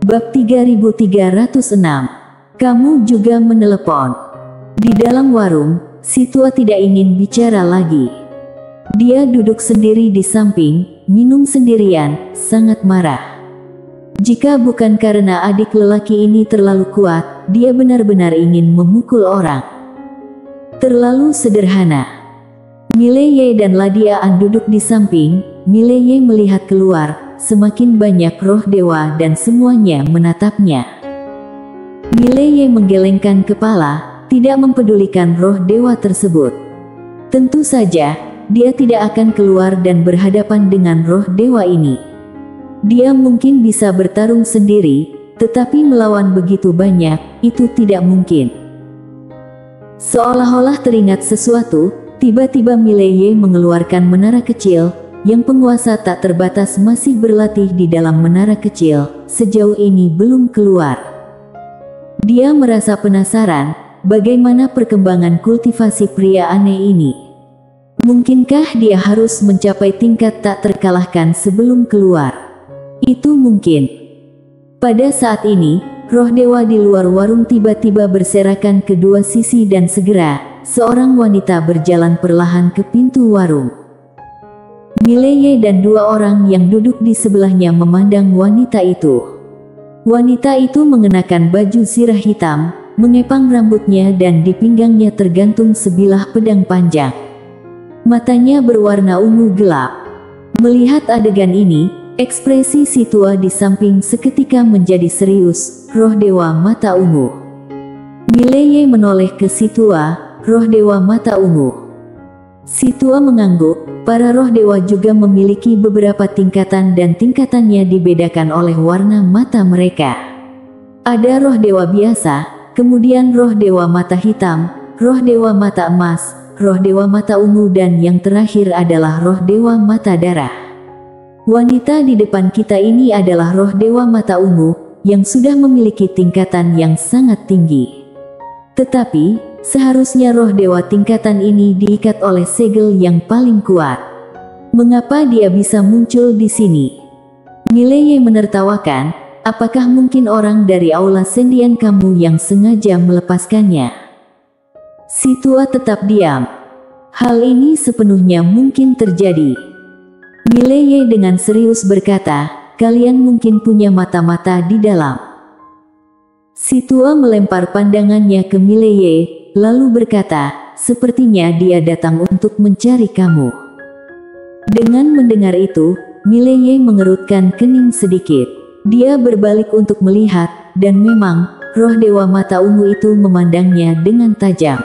Bab 3306. Kamu juga menelepon. Di dalam warung, si tua tidak ingin bicara lagi. Dia duduk sendiri di samping, minum sendirian, sangat marah. Jika bukan karena adik lelaki ini terlalu kuat, dia benar-benar ingin memukul orang. Terlalu sederhana. Mileye dan Ladiaan duduk di samping. Mileye melihat keluar, semakin banyak roh dewa dan semuanya menatapnya. Mileye menggelengkan kepala, tidak mempedulikan roh dewa tersebut. Tentu saja, dia tidak akan keluar dan berhadapan dengan roh dewa ini. Dia mungkin bisa bertarung sendiri, tetapi melawan begitu banyak, itu tidak mungkin. Seolah-olah teringat sesuatu, tiba-tiba Mileye mengeluarkan menara kecil, yang penguasa tak terbatas masih berlatih di dalam menara kecil, sejauh ini belum keluar. Dia merasa penasaran, bagaimana perkembangan kultivasi pria aneh ini. Mungkinkah dia harus mencapai tingkat tak terkalahkan sebelum keluar? Itu mungkin. Pada saat ini, roh dewa di luar warung tiba-tiba berserakan ke dua sisi dan segera, seorang wanita berjalan perlahan ke pintu warung. Mileye dan dua orang yang duduk di sebelahnya memandang wanita itu. Wanita itu mengenakan baju zirah hitam, mengepang rambutnya dan di pinggangnya tergantung sebilah pedang panjang. Matanya berwarna ungu gelap. Melihat adegan ini, ekspresi si tua di samping seketika menjadi serius, roh dewa mata ungu. Mileye menoleh ke si tua, roh dewa mata ungu. Si tua mengangguk, para roh dewa juga memiliki beberapa tingkatan dan tingkatannya dibedakan oleh warna mata mereka. Ada roh dewa biasa, kemudian roh dewa mata hitam, roh dewa mata emas, roh dewa mata ungu dan yang terakhir adalah roh dewa mata darah. Wanita di depan kita ini adalah roh dewa mata ungu, yang sudah memiliki tingkatan yang sangat tinggi. Tetapi, seharusnya roh dewa tingkatan ini diikat oleh segel yang paling kuat. Mengapa dia bisa muncul di sini? Mileye menertawakan, apakah mungkin orang dari aula sendian kamu yang sengaja melepaskannya? Si tua tetap diam. Hal ini sepenuhnya mungkin terjadi. Mileye dengan serius berkata, kalian mungkin punya mata-mata di dalam. Si tua melempar pandangannya ke Mileye, lalu berkata, sepertinya dia datang untuk mencari kamu. Dengan mendengar itu, Mileye mengerutkan kening sedikit. Dia berbalik untuk melihat, dan memang, roh dewa mata ungu itu memandangnya dengan tajam.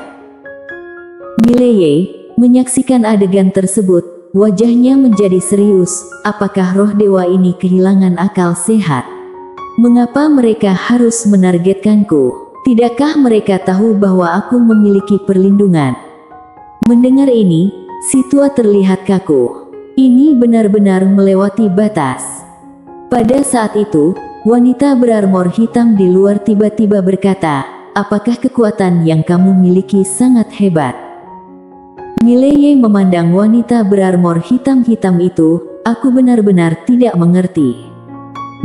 Mileye menyaksikan adegan tersebut, wajahnya menjadi serius. Apakah roh dewa ini kehilangan akal sehat? Mengapa mereka harus menargetkanku? Tidakkah mereka tahu bahwa aku memiliki perlindungan? Mendengar ini, si tua terlihat kaku. Ini benar-benar melewati batas. Pada saat itu, wanita berarmor hitam di luar tiba-tiba berkata, apakah kekuatan yang kamu miliki sangat hebat? Mileye memandang wanita berarmor hitam-hitam itu, aku benar-benar tidak mengerti.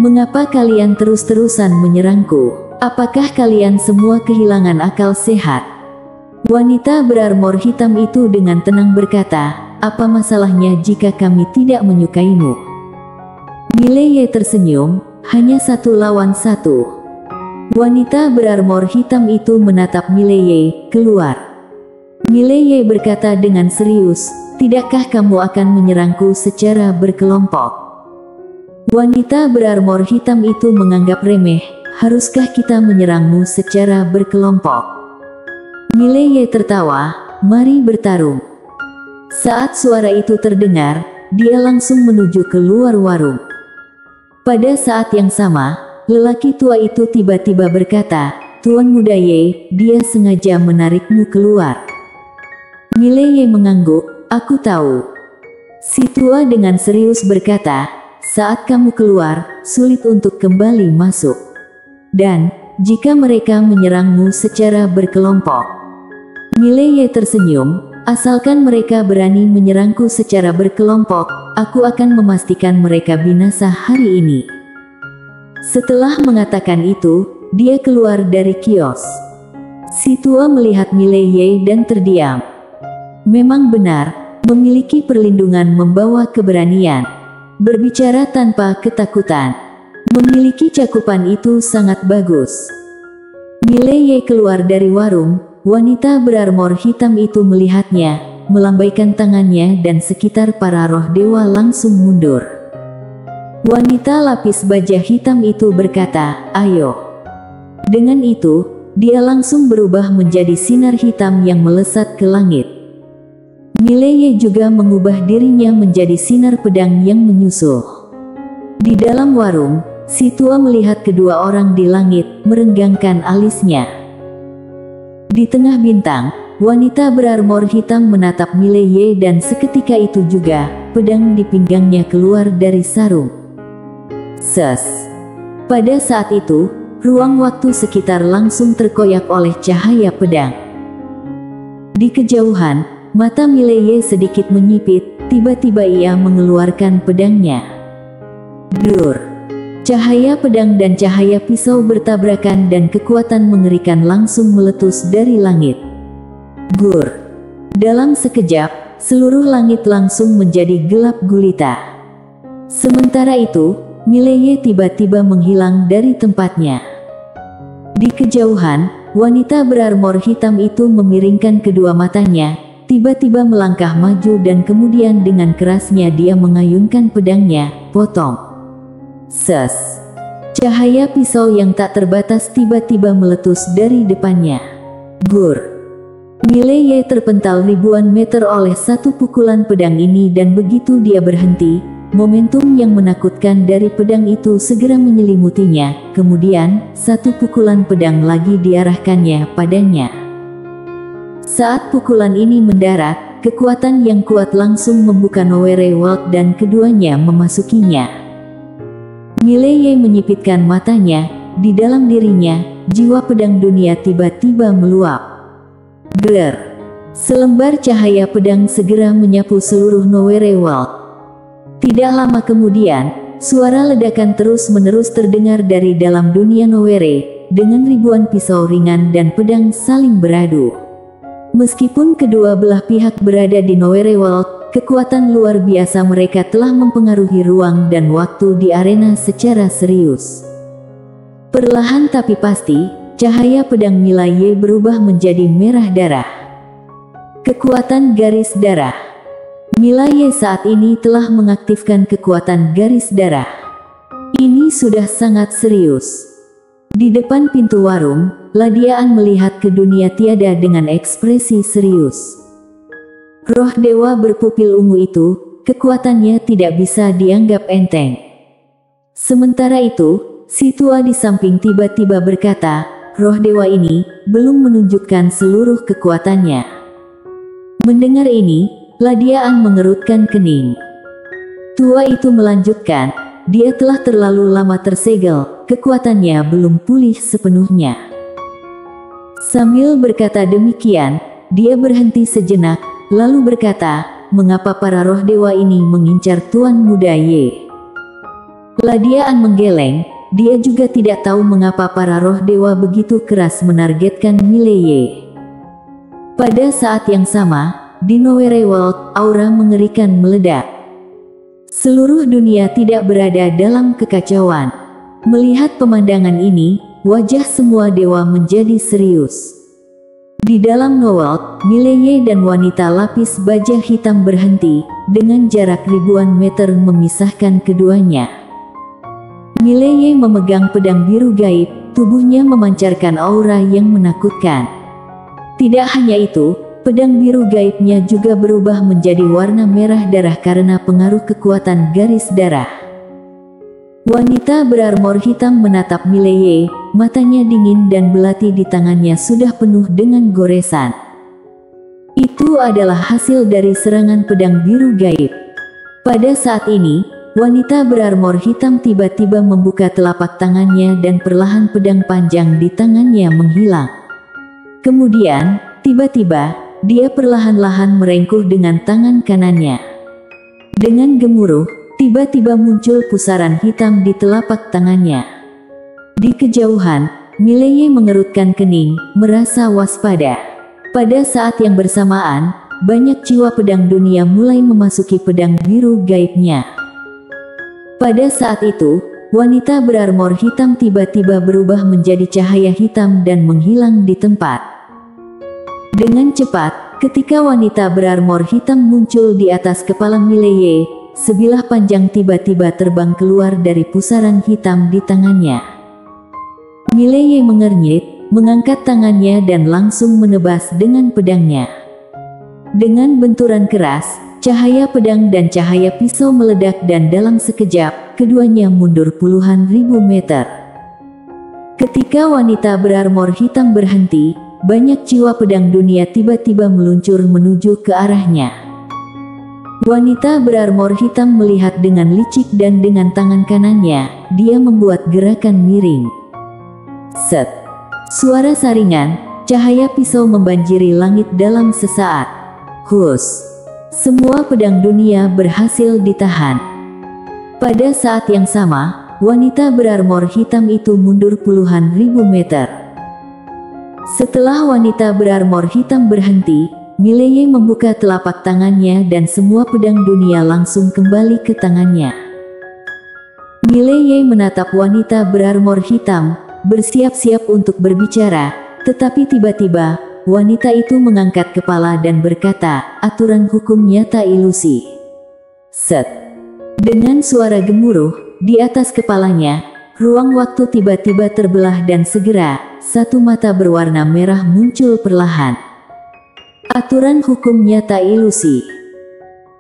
Mengapa kalian terus-terusan menyerangku? Apakah kalian semua kehilangan akal sehat? Wanita berarmor hitam itu dengan tenang berkata, apa masalahnya jika kami tidak menyukaimu? Mileye tersenyum, hanya satu lawan satu. Wanita berarmor hitam itu menatap Mileye, keluar. Mileye berkata dengan serius, tidakkah kamu akan menyerangku secara berkelompok? Wanita berarmor hitam itu menganggap remeh, haruskah kita menyerangmu secara berkelompok? Mileye tertawa, mari bertarung. Saat suara itu terdengar, dia langsung menuju keluar warung. Pada saat yang sama, lelaki tua itu tiba-tiba berkata, Tuan Muda Ye, dia sengaja menarikmu keluar. Mileye mengangguk, aku tahu. Si tua dengan serius berkata, saat kamu keluar, sulit untuk kembali masuk. Dan, jika mereka menyerangmu secara berkelompok. Mileye tersenyum, asalkan mereka berani menyerangku secara berkelompok, aku akan memastikan mereka binasa hari ini. Setelah mengatakan itu, dia keluar dari kios. Si tua melihat Mileye dan terdiam. Memang benar, memiliki perlindungan membawa keberanian. Berbicara tanpa ketakutan. Memiliki cakupan itu sangat bagus. Mileye keluar dari warung, wanita berarmor hitam itu melihatnya, melambaikan tangannya dan sekitar para roh dewa langsung mundur. Wanita lapis baja hitam itu berkata, "Ayo." Dengan itu, dia langsung berubah menjadi sinar hitam yang melesat ke langit. Mileye juga mengubah dirinya menjadi sinar pedang yang menyusul. Di dalam warung, si tua melihat kedua orang di langit, merenggangkan alisnya. Di tengah bintang, wanita berarmor hitam menatap Mileye dan seketika itu juga, pedang di pinggangnya keluar dari sarung. Ses. Pada saat itu, ruang waktu sekitar langsung terkoyak oleh cahaya pedang. Di kejauhan, mata Mileye sedikit menyipit, tiba-tiba ia mengeluarkan pedangnya. Dur. Cahaya pedang dan cahaya pisau bertabrakan dan kekuatan mengerikan langsung meletus dari langit. Gur. Dalam sekejap, seluruh langit langsung menjadi gelap gulita. Sementara itu, Mileye tiba-tiba menghilang dari tempatnya. Di kejauhan, wanita berarmor hitam itu memiringkan kedua matanya, tiba-tiba melangkah maju dan kemudian dengan kerasnya dia mengayunkan pedangnya, potong. Ses. Cahaya pisau yang tak terbatas tiba-tiba meletus dari depannya. Gur. Mileye terpental ribuan meter oleh satu pukulan pedang ini dan begitu dia berhenti, momentum yang menakutkan dari pedang itu segera menyelimutinya, kemudian, satu pukulan pedang lagi diarahkannya padanya. Saat pukulan ini mendarat, kekuatan yang kuat langsung membuka Nowhere World dan keduanya memasukinya. Mileye menyipitkan matanya, di dalam dirinya, jiwa pedang dunia tiba-tiba meluap. Ger. Selembar cahaya pedang segera menyapu seluruh Nowhere World. Tidak lama kemudian, suara ledakan terus-menerus terdengar dari dalam dunia Nowhere, dengan ribuan pisau ringan dan pedang saling beradu. Meskipun kedua belah pihak berada di Nowhere World, kekuatan luar biasa mereka telah mempengaruhi ruang dan waktu di arena secara serius. Perlahan tapi pasti, cahaya pedang Mileye berubah menjadi merah darah. Kekuatan garis darah. Mileye saat ini telah mengaktifkan kekuatan garis darah. Ini sudah sangat serius. Di depan pintu warung, Ladiaan melihat ke dunia tiada dengan ekspresi serius. Roh dewa berpupil ungu itu, kekuatannya tidak bisa dianggap enteng. Sementara itu, si tua di samping tiba-tiba berkata, roh dewa ini belum menunjukkan seluruh kekuatannya. Mendengar ini, Ladiaan mengerutkan kening. Tua itu melanjutkan, dia telah terlalu lama tersegel, kekuatannya belum pulih sepenuhnya. Sambil berkata demikian, dia berhenti sejenak, lalu berkata, mengapa para roh dewa ini mengincar Tuan Muda Ye? Ladiaan menggeleng, dia juga tidak tahu mengapa para roh dewa begitu keras menargetkan Mileye. Pada saat yang sama, di Nowhere World, aura mengerikan meledak. Seluruh dunia tidak berada dalam kekacauan. Melihat pemandangan ini, wajah semua dewa menjadi serius. Di dalam World, Mileye dan wanita lapis baja hitam berhenti, dengan jarak ribuan meter memisahkan keduanya. Mileye memegang pedang biru gaib, tubuhnya memancarkan aura yang menakutkan. Tidak hanya itu, pedang biru gaibnya juga berubah menjadi warna merah darah karena pengaruh kekuatan garis darah. Wanita berarmor hitam menatap Mileye, matanya dingin dan belati di tangannya sudah penuh dengan goresan. Itu adalah hasil dari serangan pedang biru gaib. Pada saat ini, wanita berarmor hitam tiba-tiba membuka telapak tangannya dan perlahan pedang panjang di tangannya menghilang. Kemudian, tiba-tiba, dia perlahan-lahan merengkuh dengan tangan kanannya. Dengan gemuruh, tiba-tiba muncul pusaran hitam di telapak tangannya. Di kejauhan, Mileye mengerutkan kening, merasa waspada. Pada saat yang bersamaan, banyak jiwa pedang dunia mulai memasuki pedang biru gaibnya. Pada saat itu, wanita berarmor hitam tiba-tiba berubah menjadi cahaya hitam dan menghilang di tempat. Dengan cepat, ketika wanita berarmor hitam muncul di atas kepala Mileye, sebilah panjang tiba-tiba terbang keluar dari pusaran hitam di tangannya. Mileye mengernyit, mengangkat tangannya dan langsung menebas dengan pedangnya. Dengan benturan keras, cahaya pedang dan cahaya pisau meledak dan dalam sekejap, keduanya mundur puluhan ribu meter. Ketika wanita berarmor hitam berhenti, banyak jiwa pedang dunia tiba-tiba meluncur menuju ke arahnya. Wanita berarmor hitam melihat dengan licik dan dengan tangan kanannya, dia membuat gerakan miring. Set! Suara saringan, cahaya pisau membanjiri langit dalam sesaat. Hus! Semua pedang dunia berhasil ditahan. Pada saat yang sama, wanita berarmor hitam itu mundur puluhan ribu meter. Setelah wanita berarmor hitam berhenti, Mileye membuka telapak tangannya dan semua pedang dunia langsung kembali ke tangannya. Mileye menatap wanita berarmor hitam, bersiap-siap untuk berbicara, tetapi tiba-tiba, wanita itu mengangkat kepala dan berkata, aturan hukum nyata ilusi. Set! Dengan suara gemuruh, di atas kepalanya, ruang waktu tiba-tiba terbelah dan segera, satu mata berwarna merah muncul perlahan. Aturan hukum nyata ilusi.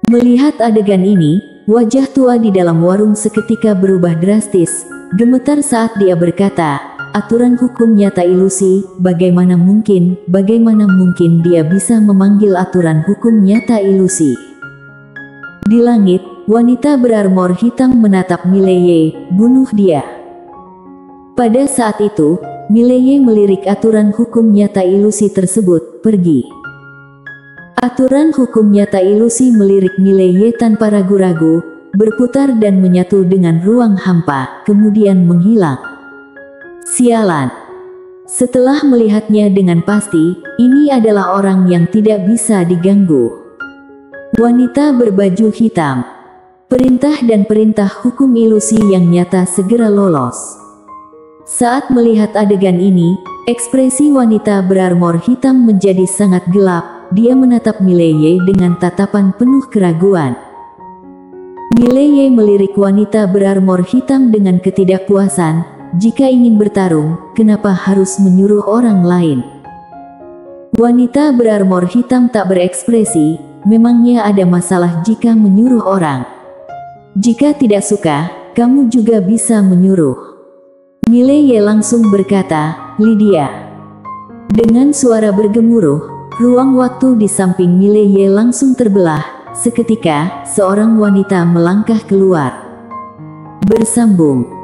Melihat adegan ini, wajah tua di dalam warung seketika berubah drastis, gemetar saat dia berkata, aturan hukum nyata ilusi, bagaimana mungkin dia bisa memanggil aturan hukum nyata ilusi. Di langit, wanita berarmor hitam menatap Mileye, bunuh dia. Pada saat itu, Mileye melirik aturan hukum nyata ilusi tersebut, pergi. Aturan hukum nyata ilusi melirik Mileye tanpa ragu-ragu, berputar dan menyatu dengan ruang hampa, kemudian menghilang. Sialan! Setelah melihatnya dengan pasti, ini adalah orang yang tidak bisa diganggu. Wanita berbaju hitam. Perintah dan perintah hukum ilusi yang nyata segera lolos. Saat melihat adegan ini, ekspresi wanita berarmor hitam menjadi sangat gelap, dia menatap Mileye dengan tatapan penuh keraguan. Mileye melirik wanita berarmor hitam dengan ketidakpuasan, jika ingin bertarung, kenapa harus menyuruh orang lain? Wanita berarmor hitam tak berekspresi, memangnya ada masalah jika menyuruh orang? Jika tidak suka, kamu juga bisa menyuruh. Mileye langsung berkata, Lydia. Dengan suara bergemuruh, ruang waktu di samping Mileye langsung terbelah, seketika, seorang wanita melangkah keluar. Bersambung.